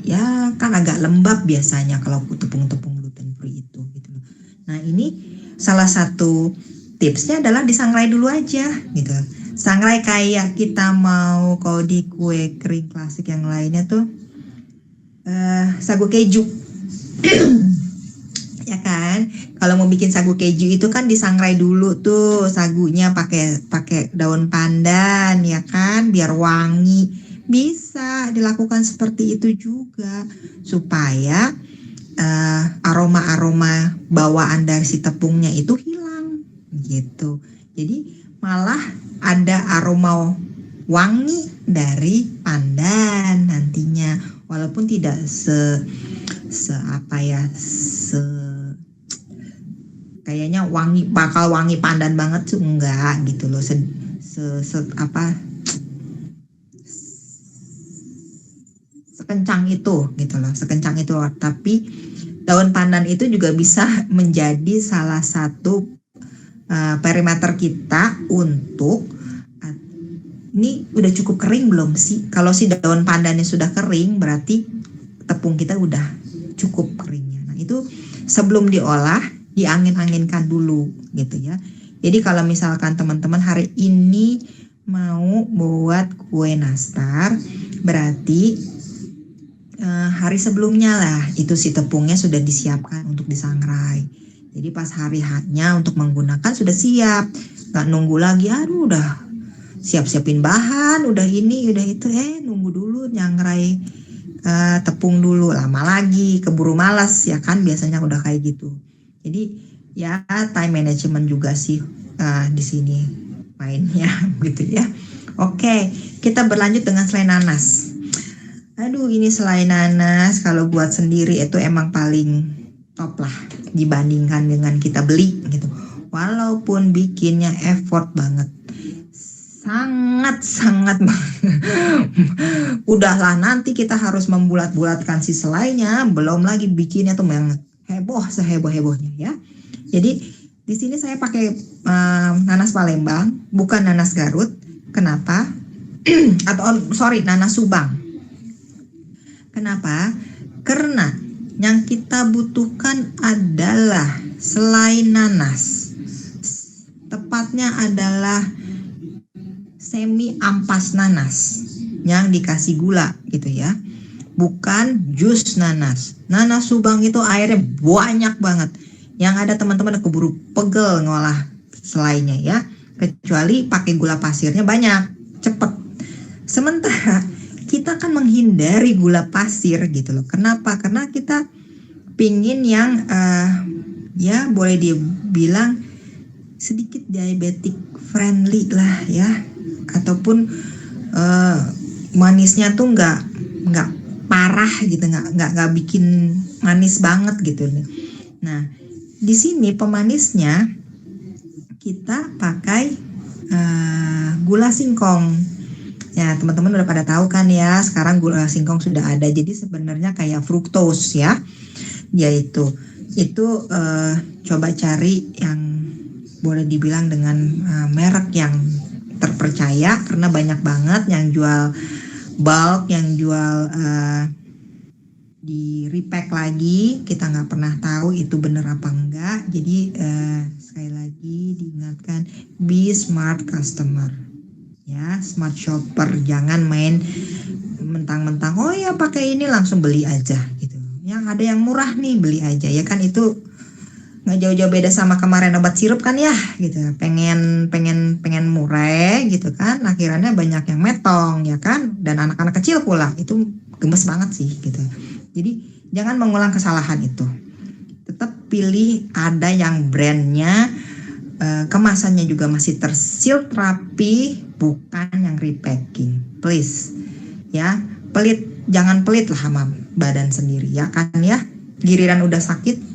ya kan agak lembab biasanya kalau tepung-tepung gluten free itu gitu loh. Nah ini salah satu tipsnya adalah disangrai dulu aja gitu. Sangrai kayak kita mau kalau di kue kering klasik yang lainnya tuh sagu keju. Ya kan, kalau mau bikin sagu keju itu kan disangrai dulu tuh sagunya pakai daun pandan ya kan, biar wangi. Bisa dilakukan seperti itu juga supaya aroma-aroma bawaan dari si tepungnya itu hilang gitu. Jadi malah ada aroma wangi dari pandan nantinya, walaupun tidak kayaknya bakal wangi pandan banget tuh enggak gitu loh, sekencang itu gitu loh, sekencang itu. Tapi daun pandan itu juga bisa menjadi salah satu perimeter kita untuk ini udah cukup kering belum sih. Kalau si daun pandannya sudah kering berarti tepung kita udah cukup keringnya. Nah itu sebelum diolah diangin-anginkan dulu gitu ya. Jadi kalau misalkan teman-teman hari ini mau buat kue nastar, berarti hari sebelumnya lah itu si tepungnya sudah disiapkan untuk disangrai. Jadi pas hari haknya untuk menggunakan sudah siap, nggak nunggu lagi, aduh udah siap-siapin bahan, udah ini udah itu, nunggu dulu nyangrai tepung dulu, lama lagi, keburu malas ya kan, biasanya udah kayak gitu. Jadi ya time management juga sih di sini mainnya gitu ya. Oke, kita berlanjut dengan selai nanas. Aduh, ini selai nanas kalau buat sendiri itu emang paling top lah dibandingkan dengan kita beli gitu. Walaupun bikinnya effort banget, sangat udahlah nanti kita harus membulat-bulatkan si selainya, belum lagi bikinnya tuh yang heboh seheboh-hebohnya ya. Jadi di sini saya pakai nanas Palembang, bukan nanas Garut. Kenapa? Nanas Subang. Kenapa? Karena yang kita butuhkan adalah selain nanas, tepatnya adalah semi ampas nanas yang dikasih gula gitu ya, bukan jus nanas. Nanas Subang itu airnya banyak banget, yang ada teman-teman keburu pegel ngolah selainya ya, kecuali pakai gula pasirnya banyak, cepet. Sementara kita kan menghindari gula pasir gitu loh. Kenapa? Karena kita pingin yang ya boleh dibilang sedikit diabetic friendly lah ya, ataupun manisnya tuh nggak parah gitu, nggak bikin manis banget gitu nih. Nah di sini pemanisnya kita pakai gula singkong. Ya teman-teman udah pada tahu kan ya, sekarang gula singkong sudah ada. Jadi sebenarnya kayak fructose ya, yaitu itu coba cari yang boleh dibilang dengan merek yang terpercaya, karena banyak banget yang jual bulk, yang jual di repack lagi, kita nggak pernah tahu itu bener apa enggak. Jadi sekali lagi diingatkan, be smart customer ya, smart shopper, jangan main mentang-mentang oh ya pakai ini langsung beli aja gitu. Yang ada yang murah nih beli aja ya kan, itu nggak jauh-jauh beda sama kemarin obat sirup kan ya gitu, pengen murah gitu kan, akhirnya banyak yang metong ya kan, dan anak-anak kecil pula, itu gemes banget sih gitu. Jadi jangan mengulang kesalahan itu, tetap pilih ada yang brandnya, kemasannya juga masih terseal rapi, bukan yang repacking, please ya. Jangan pelit lah sama badan sendiri ya kan ya, giliran udah sakit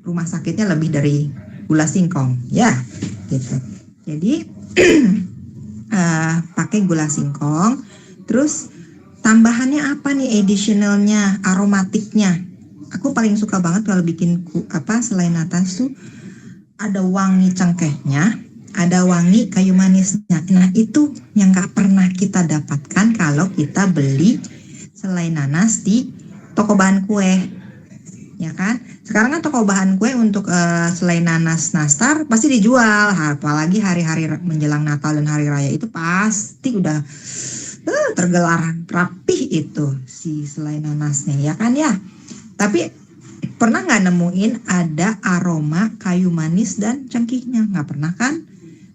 rumah sakitnya lebih dari gula singkong ya gitu. Jadi pakai gula singkong, terus tambahannya apa nih, additionalnya, aromatiknya. Aku paling suka banget kalau bikin selai nanas tuh ada wangi cengkehnya, ada wangi kayu manisnya. Nah itu yang gak pernah kita dapatkan kalau kita beli selai nanas di toko bahan kue ya kan. Sekarang kan toko bahan kue untuk selai nanas nastar pasti dijual, apalagi hari-hari menjelang Natal dan Hari Raya itu pasti udah tergelar rapih itu si selai nanasnya ya kan ya. Tapi pernah nggak nemuin ada aroma kayu manis dan cengkihnya? Nggak pernah kan?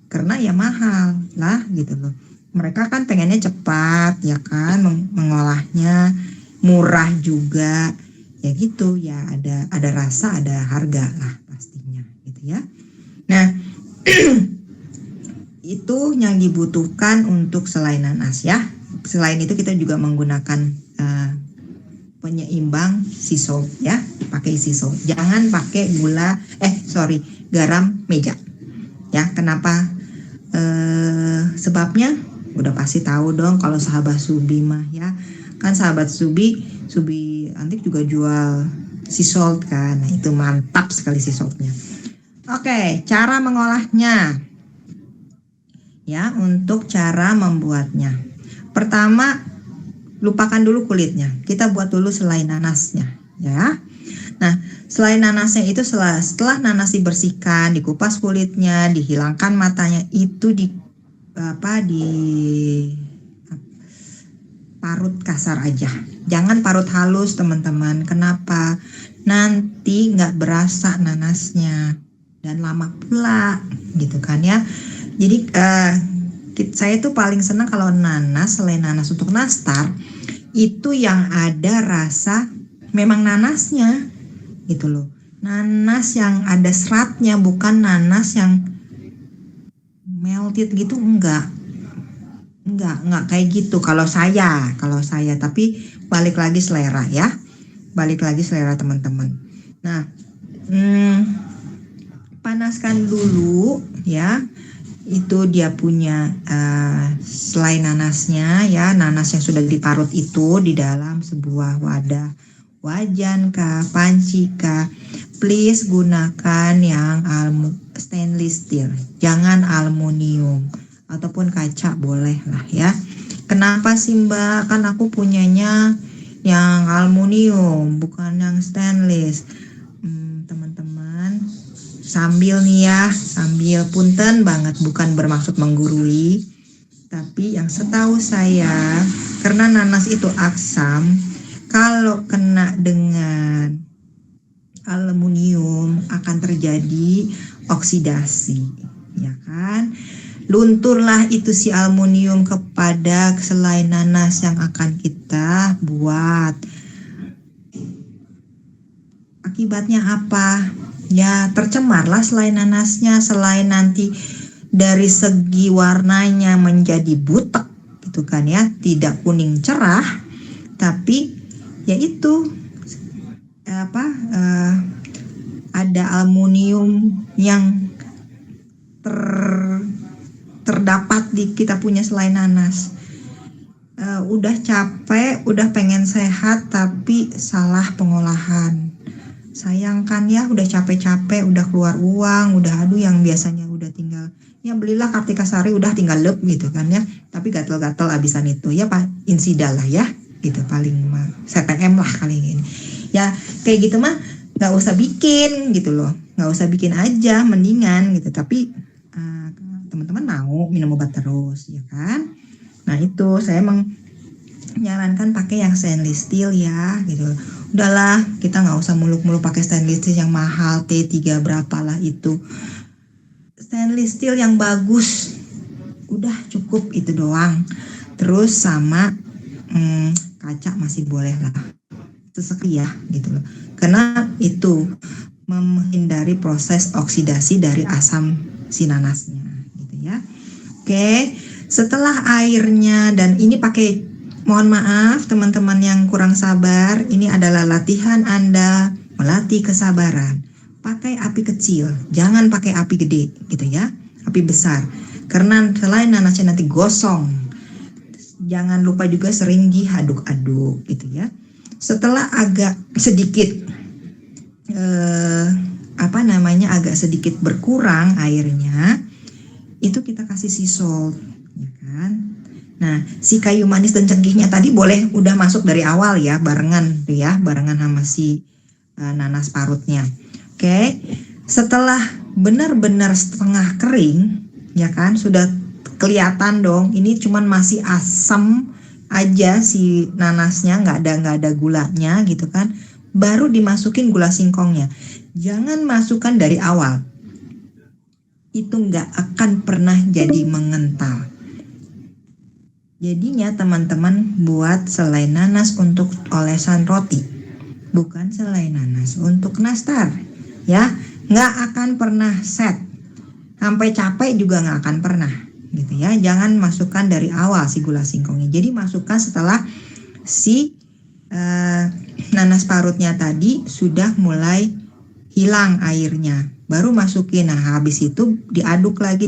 Karena ya mahal lah gitu loh. Mereka kan pengennya cepat ya kan, mengolahnya murah juga ya gitu ya, ada rasa, ada harga lah pastinya gitu ya. Nah itu yang dibutuhkan untuk selai nanas ya. Selain itu kita juga menggunakan penyeimbang sea salt ya, pakai sea salt, jangan pakai garam meja ya. Kenapa? Sebabnya udah pasti tahu dong kalau sahabat Subi mah ya kan, sahabat Subi Antik juga jual sea salt kan. Nah itu mantap sekali sea saltnya. Oke, cara mengolahnya ya. Untuk cara membuatnya, pertama lupakan dulu kulitnya, kita buat dulu selai nanasnya ya. Nah selai nanasnya itu setelah nanas dibersihkan, dikupas kulitnya, dihilangkan matanya, itu parut kasar aja, jangan parut halus teman-teman. Kenapa? Nanti nggak berasa nanasnya dan lama pula gitu kan ya. Jadi saya tuh paling senang kalau selai nanas untuk nastar itu yang ada rasa memang nanasnya gitu loh, nanas yang ada seratnya, bukan nanas yang melted gitu, enggak kayak gitu kalau saya. Tapi balik lagi selera ya, teman-teman. Nah panaskan dulu ya, itu dia punya selai nanasnya ya, nanas yang sudah diparut itu di dalam sebuah wajan kah, panci kah. Please gunakan yang stainless steel, jangan aluminium, ataupun kaca boleh lah ya. Kenapa sih Mbak? Kan aku punyanya yang aluminium, bukan yang stainless. Teman-teman, sambil nih ya, sambil punten banget, bukan bermaksud menggurui, tapi yang setahu saya, karena nanas itu asam, kalau kena dengan aluminium akan terjadi oksidasi, ya kan? Lunturlah itu si aluminium kepada selai nanas yang akan kita buat. Akibatnya apa? Ya tercemarlah selai nanasnya, selain nanti dari segi warnanya menjadi butek gitu kan ya, tidak kuning cerah, tapi yaitu apa ada aluminium yang terdapat di kita punya selai nanas. Udah capek, udah pengen sehat, tapi salah pengolahan. Sayangkan ya, udah capek-capek, udah keluar uang, udah aduh yang biasanya udah tinggal ya belilah Kartika Sari udah tinggal lep gitu kan ya, tapi gatel-gatel abisan itu ya Pak Insida lah ya gitu, paling mah CTM lah kali ini ya, kayak gitu mah nggak usah bikin gitu loh, nggak usah bikin aja mendingan gitu. Tapi teman-teman mau minum obat terus ya kan, nah itu saya emang menyarankan pakai yang stainless steel ya gitu. Udahlah kita nggak usah muluk-muluk pakai stainless steel yang mahal T3 berapa lah itu, stainless steel yang bagus udah cukup itu doang. Terus sama kaca masih boleh lah, sesekali ya gitu loh, karena itu menghindari proses oksidasi dari asam si nanasnya gitu ya. Oke, setelah airnya, dan ini pakai, mohon maaf teman-teman yang kurang sabar, ini adalah latihan Anda melatih kesabaran. Pakai api kecil, jangan pakai api gede gitu ya, api besar. Karena selain nanasnya nanti gosong, jangan lupa juga sering diaduk-aduk gitu ya. Setelah agak sedikit agak sedikit berkurang airnya, itu kita kasih sea salt ya kan. Nah, si kayu manis dan cengkihnya tadi boleh udah masuk dari awal ya, barengan tuh ya, barengan sama si nanas parutnya. Oke. Setelah benar-benar setengah kering ya kan, sudah kelihatan dong ini cuman masih asam aja si nanasnya, nggak ada gulanya gitu kan, baru dimasukin gula singkongnya. Jangan masukkan dari awal, itu nggak akan pernah jadi mengental. Jadinya teman-teman buat selai nanas untuk olesan roti, bukan selai nanas untuk nastar ya, nggak akan pernah set, sampai capek juga nggak akan pernah gitu ya. Jangan masukkan dari awal si gula singkongnya, jadi masukkan setelah si nanas parutnya tadi sudah mulai hilang airnya, baru masukin. Nah habis itu diaduk lagi,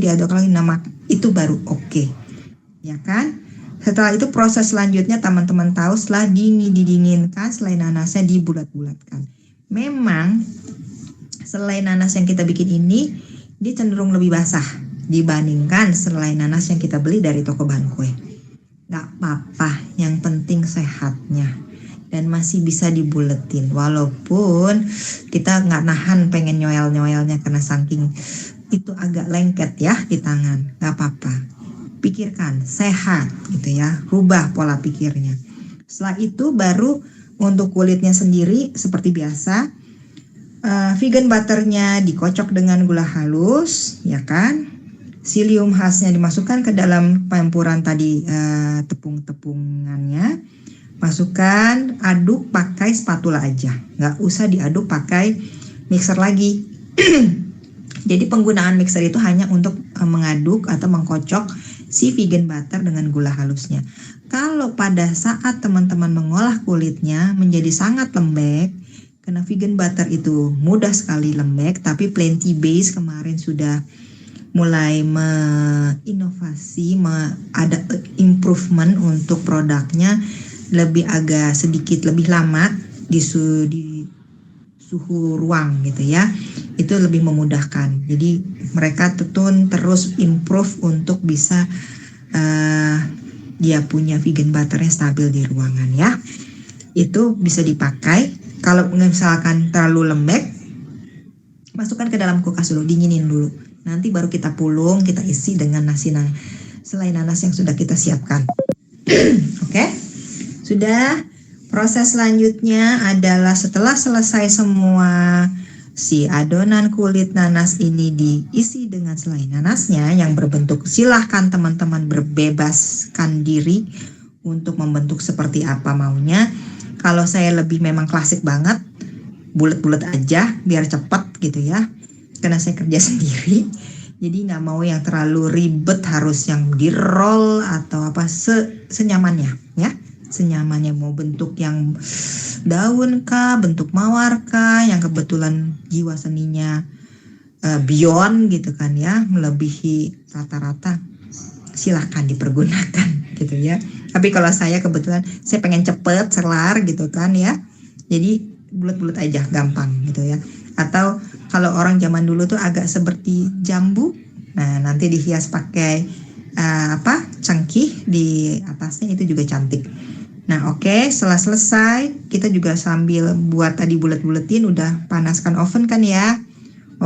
nah itu baru oke ya kan. Setelah itu proses selanjutnya teman-teman tahu, setelah didinginkan selai nanasnya dibulat-bulatkan. Memang selai nanas yang kita bikin ini dia cenderung lebih basah dibandingkan selai nanas yang kita beli dari toko bahan kue. Gak apa-apa, yang penting sehatnya dan masih bisa dibuletin, walaupun kita nggak nahan pengen nyoel-nyoelnya karena saking itu agak lengket ya di tangan. Gak apa-apa, pikirkan sehat gitu ya, rubah pola pikirnya. Setelah itu baru untuk kulitnya sendiri seperti biasa, vegan butternya dikocok dengan gula halus ya kan, psyllium khasnya dimasukkan ke dalam campuran tadi, tepung-tepungannya masukkan, aduk pakai spatula aja, nggak usah diaduk pakai mixer lagi. Jadi penggunaan mixer itu hanya untuk mengaduk atau mengkocok si vegan butter dengan gula halusnya. Kalau pada saat teman-teman mengolah kulitnya menjadi sangat lembek, karena vegan butter itu mudah sekali lembek, tapi Plenty Base kemarin sudah mulai menginovasi, ada improvement untuk produknya, lebih agak sedikit lebih lama di suhu ruang gitu ya, itu lebih memudahkan. Jadi mereka terus improve untuk bisa dia punya vegan butternya stabil di ruangan ya. itu bisa dipakai. Kalau misalkan terlalu lembek, masukkan ke dalam kulkas dulu, dinginin dulu. Nanti baru kita pulung, kita isi dengan selai nanas yang sudah kita siapkan. Oke, sudah. Proses selanjutnya adalah setelah selesai semua si adonan kulit nanas ini diisi dengan selai nanasnya yang berbentuk, silahkan teman-teman berbebaskan diri untuk membentuk seperti apa maunya. Kalau saya lebih memang klasik banget, bulat-bulat aja biar cepat gitu ya, karena saya kerja sendiri. Jadi nggak mau yang terlalu ribet, harus yang di roll atau apa, senyamannya ya. Senyamannya, mau bentuk yang daun kah, bentuk mawar kah, yang kebetulan jiwa seninya beyond gitu kan ya, melebihi rata-rata, silahkan dipergunakan gitu ya. Tapi kalau saya kebetulan saya pengen cepet selar gitu kan ya, jadi bulat-bulat aja, gampang gitu ya. Atau kalau orang zaman dulu tuh agak seperti jambu, nah nanti dihias pakai cengkih di atasnya, itu juga cantik. Nah oke, setelah selesai kita juga sambil buat tadi bulet-buletin, udah panaskan oven kan ya.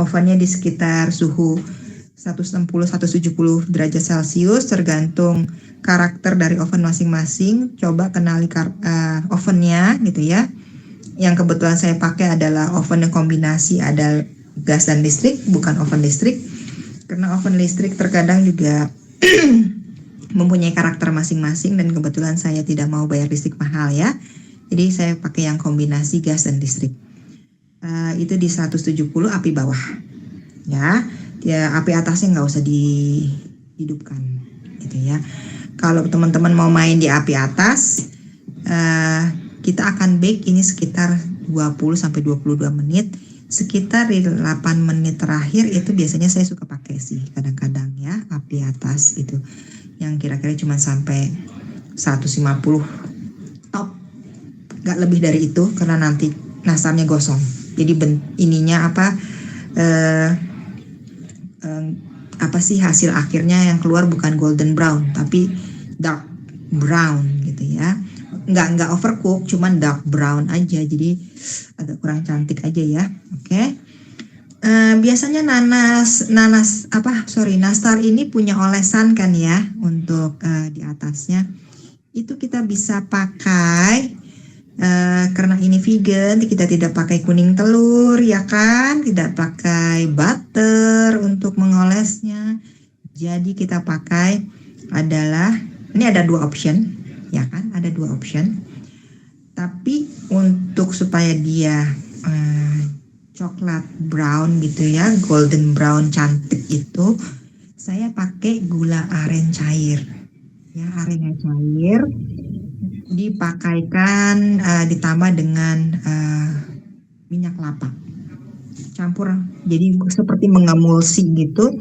Ovennya di sekitar suhu 160-170 derajat Celcius, tergantung karakter dari oven masing-masing. Coba kenali ovennya gitu ya. Yang kebetulan saya pakai adalah oven yang kombinasi ada gas dan listrik, bukan oven listrik. Karena oven listrik terkadang juga mempunyai karakter masing-masing, dan kebetulan saya tidak mau bayar listrik mahal ya. Jadi saya pakai yang kombinasi gas dan listrik. Itu di 170 api bawah. Ya, api atasnya nggak usah dihidupkan gitu ya. Kalau teman-teman mau main di api atas, kita akan bake ini sekitar 20-22 menit. Sekitar di 8 menit terakhir itu biasanya saya suka pakai sih kadang-kadang ya, api atas itu yang kira-kira cuma sampai 150 top, nggak lebih dari itu, karena nanti nastarnya gosong. Jadi ininya apa sih hasil akhirnya yang keluar bukan golden brown tapi dark brown gitu ya. Nggak overcook, cuman dark brown aja, jadi agak kurang cantik aja ya. Oke. Biasanya nastar ini punya olesan kan ya untuk di atasnya. Itu kita bisa pakai karena ini vegan, kita tidak pakai kuning telur ya kan, tidak pakai butter untuk mengolesnya. Jadi kita pakai ini ada 2 option ya kan, ada 2 option. Tapi untuk supaya dia coklat brown gitu ya, golden brown cantik, itu saya pakai gula aren cair ya, arennya cair dipakaikan ditambah dengan minyak kelapa, campur jadi seperti mengemulsi gitu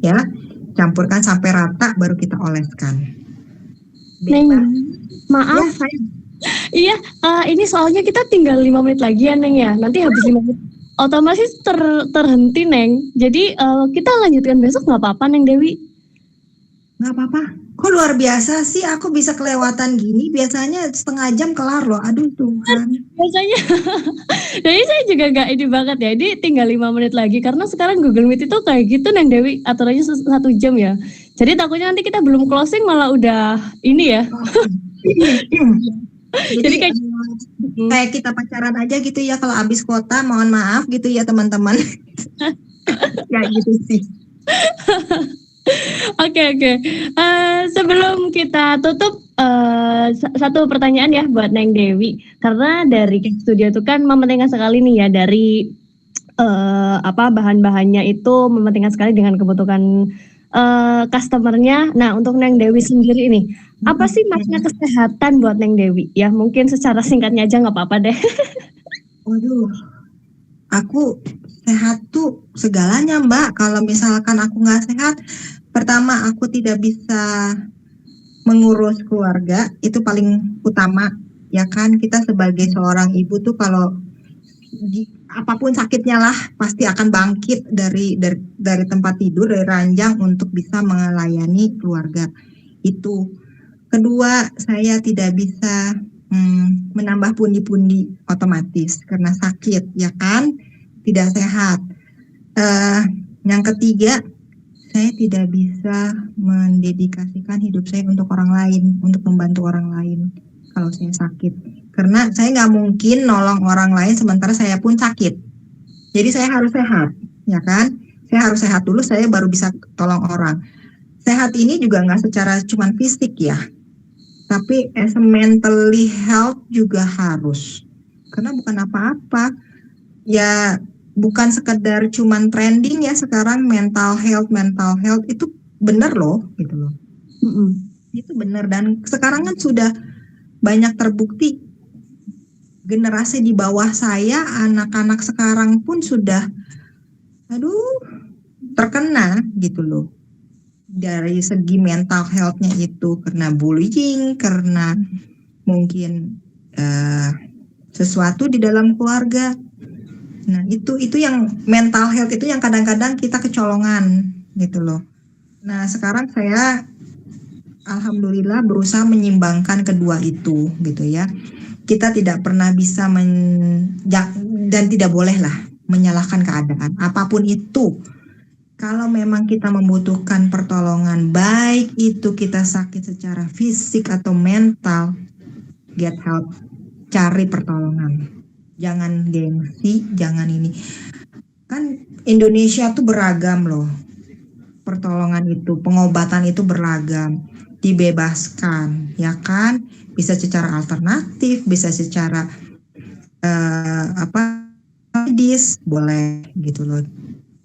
ya, campurkan sampai rata baru kita oleskan. Neng, maaf ya, saya iya, ini soalnya kita tinggal 5 menit lagi ya Neng ya. Nanti habis 5 menit otomatis terhenti Neng. Jadi kita lanjutkan besok nggak apa-apa Neng Dewi? Nggak apa-apa. Kok luar biasa sih, aku bisa kelewatan gini. Biasanya setengah jam kelar loh. Aduh Tuhan. Biasanya. Jadi saya juga nggak ini banget ya. Jadi tinggal 5 menit lagi. Karena sekarang Google Meet itu kayak gitu Neng Dewi. Aturannya 1 jam ya. Jadi takutnya nanti kita belum closing malah udah ini ya. Jadi kayak kita pacaran aja gitu ya, kalau habis kuota mohon maaf gitu ya teman-teman. Ya gitu sih. Oke. Sebelum kita tutup, satu pertanyaan ya buat Neng Dewi. Karena dari studio itu kan mementingkan sekali nih ya, dari bahan-bahannya itu mementingkan sekali dengan kebutuhan customernya. Nah, untuk Neng Dewi sendiri ini, apa sih makna kesehatan buat Neng Dewi? Ya mungkin secara singkatnya aja nggak apa-apa deh. Waduh, aku sehat tuh segalanya Mbak. Kalau misalkan aku nggak sehat, pertama aku tidak bisa mengurus keluarga, itu paling utama ya kan. Kita sebagai seorang ibu tuh kalau apapun sakitnya lah pasti akan bangkit dari tempat tidur, dari ranjang untuk bisa melayani keluarga itu. Kedua, saya tidak bisa menambah pundi-pundi otomatis karena sakit, ya kan? Tidak sehat. Yang ketiga, saya tidak bisa mendedikasikan hidup saya untuk orang lain, untuk membantu orang lain kalau saya sakit. Karena saya nggak mungkin nolong orang lain sementara saya pun sakit. Jadi saya harus sehat, ya kan? Saya harus sehat dulu, saya baru bisa tolong orang. Sehat ini juga nggak secara cuman fisik ya, tapi as a mentally health juga harus. Karena bukan apa-apa, ya bukan sekedar cuman trending ya sekarang mental health itu bener loh gitu loh. Itu bener, dan sekarang kan sudah banyak terbukti generasi di bawah saya, anak-anak sekarang pun sudah terkena gitu loh dari segi mental health-nya itu karena bullying, karena mungkin sesuatu di dalam keluarga. Nah, itu yang mental health itu yang kadang-kadang kita kecolongan gitu loh. Nah, sekarang saya alhamdulillah berusaha menyimbangkan kedua itu gitu ya. Kita tidak pernah bisa dan tidak bolehlah menyalahkan keadaan apapun itu. Kalau memang kita membutuhkan pertolongan, baik itu kita sakit secara fisik atau mental, get help, cari pertolongan. Jangan gengsi, jangan ini. Kan Indonesia tuh beragam loh. Pertolongan itu, pengobatan itu beragam. Dibebaskan, ya kan? Bisa secara alternatif, bisa secara medis, boleh gitu loh.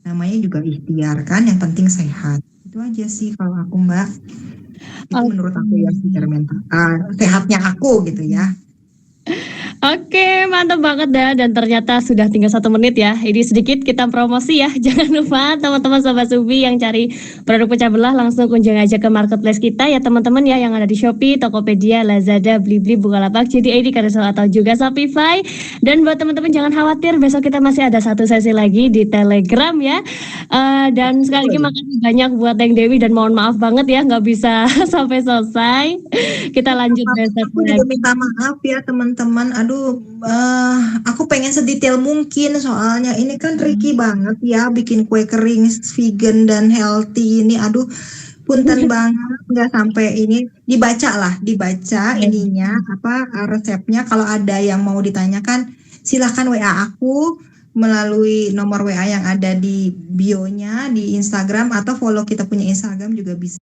Namanya juga ikhtiar kan, yang penting sehat. Itu aja sih kalau aku, Mbak. Itu menurut aku ya secara mental. Sehatnya aku gitu ya. Oke, mantap banget dah. Dan ternyata sudah tinggal 1 menit ya. Ini sedikit kita promosi ya. Jangan lupa teman-teman Sobat Subi yang cari produk pecah belah langsung kunjung aja ke marketplace kita ya teman-teman ya, yang ada di Shopee, Tokopedia, Lazada, Blibli, Bukalapak, JD, Carousel atau juga Shopify. Dan buat teman-teman jangan khawatir, besok kita masih ada 1 sesi lagi di Telegram ya. Dan sekali lagi makasih banyak buat Teng Dewi, dan mohon maaf banget ya nggak bisa sampai selesai. Kita lanjut besok aku juga minta maaf ya teman-teman. Aku pengen sedetail mungkin soalnya ini kan tricky banget ya bikin kue kering vegan dan healthy ini. Punten banget nggak sampai ini dibaca ininya resepnya. Kalau ada yang mau ditanyakan silahkan WA aku melalui nomor WA yang ada di bio-nya di Instagram atau follow kita punya Instagram juga bisa.